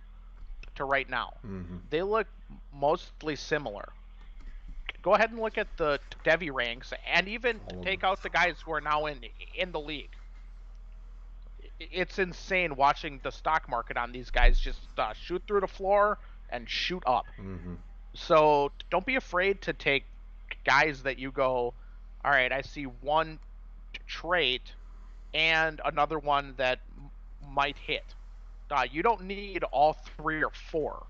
to right now. Mm-hmm. They look mostly similar. Go ahead and look at the Devy ranks, and even All of them. take out the guys who are now in the league. It's insane watching the stock market on these guys just shoot through the floor and shoot up. Mm-hmm. So don't be afraid to take guys that you go, all right, I see one trait and another one that might hit. You don't need all three or four.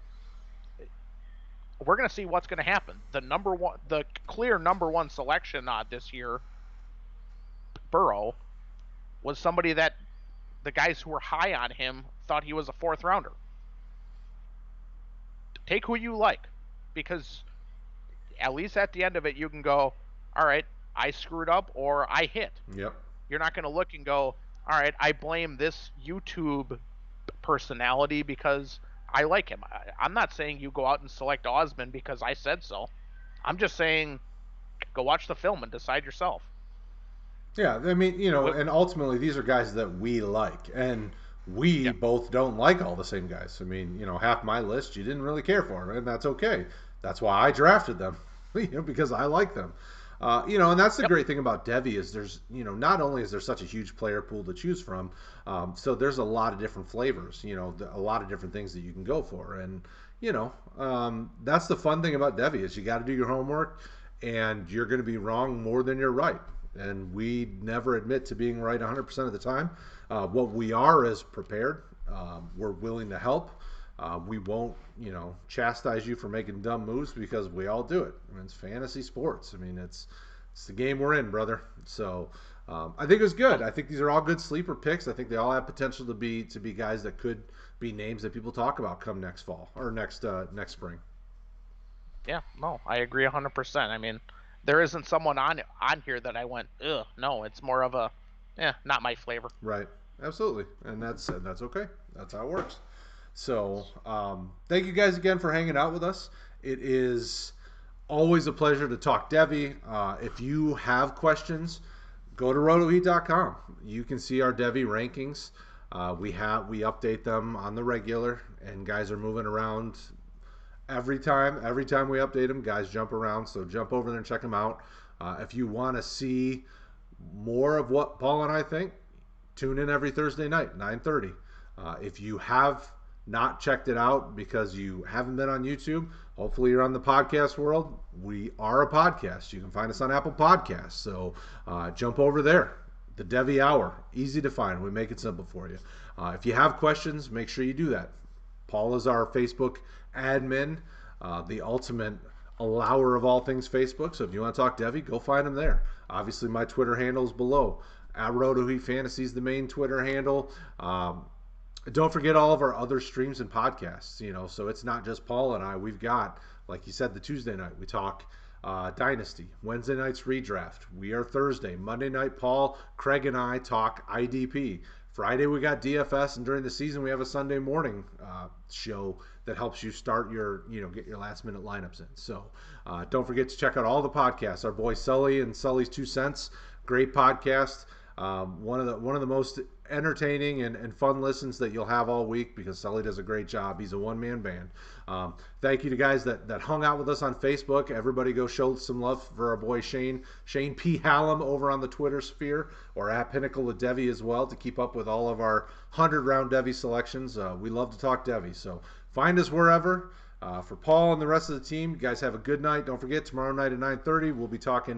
We're going to see what's going to happen. The clear number one selection this year, Burrow, was somebody that the guys who were high on him thought he was a fourth rounder. Take who you like, because at least at the end of it, you can go, all right, I screwed up or I hit. Yep. You're not going to look and go, all right, I blame this YouTube personality because I like him. I'm not saying you go out and select Osmond because I said so. I'm just saying go watch the film and decide yourself. Yeah, I mean, What? and ultimately these are guys that we like, and we Yeah. both don't like all the same guys. I mean, half my list you didn't really care for, and that's okay. That's why I drafted them, because I like them. And that's the Yep. great thing about Devy is there's, not only is there such a huge player pool to choose from, so there's a lot of different flavors, a lot of different things that you can go for, and that's the fun thing about Devy is you got to do your homework, and you're going to be wrong more than you're right, and we never admit to being right 100% of the time. What we are is prepared. We're willing to help. We won't, chastise you for making dumb moves because we all do it. I mean, it's fantasy sports. I mean, it's the game we're in, brother. So I think it was good. No. I think these are all good sleeper picks. I think they all have potential to be guys that could be names that people talk about come next fall or next spring. Yeah. No, I agree 100%. I mean, there isn't someone on here that I went, ugh. No, it's more of a, not my flavor. Right. Absolutely. And that's okay. That's how it works. So thank you guys again for hanging out with us. It is always a pleasure to talk Devy. If you have questions, go to rotoheat.com. You can see our Devy rankings. We update them on the regular, and guys are moving around every time. Every time we update them, guys jump around. So jump over there and check them out. If you want to see more of what Paul and I think, tune in every Thursday night, 9:30. If you have not checked it out because you haven't been on YouTube, hopefully you're on the podcast world. We are a podcast. You can find us on Apple Podcasts. So jump over there. The Devy Hour, easy to find. We make it simple for you. If you have questions, make sure you do that. Paul is our Facebook admin, the ultimate allower of all things Facebook. So if you want to talk Devy, go find him there. Obviously, my Twitter handle is below. At RotoHeat Fantasy is the main Twitter handle. Don't forget all of our other streams and podcasts. So it's not just Paul and I. We've got, like you said, the Tuesday night we talk Dynasty. Wednesday night's redraft. We are Thursday. Monday night, Paul, Craig, and I talk IDP. Friday we got DFS, and during the season we have a Sunday morning show that helps you start get your last minute lineups in. So don't forget to check out all the podcasts. Our boy Sully and Sully's 2 Cents, great podcast. One of the most entertaining and fun listens that you'll have all week because Sully does a great job. He's a one-man band. Thank you to guys that hung out with us on Facebook. Everybody go show some love for our boy Shane P. Hallam over on the Twitter sphere, or at Pinnacle of Devy as well, to keep up with all of our 100-round Devy selections. We love to talk Devy, so find us wherever. For Paul and the rest of the team, you guys have a good night. Don't forget, tomorrow night at 9:30, we'll be talking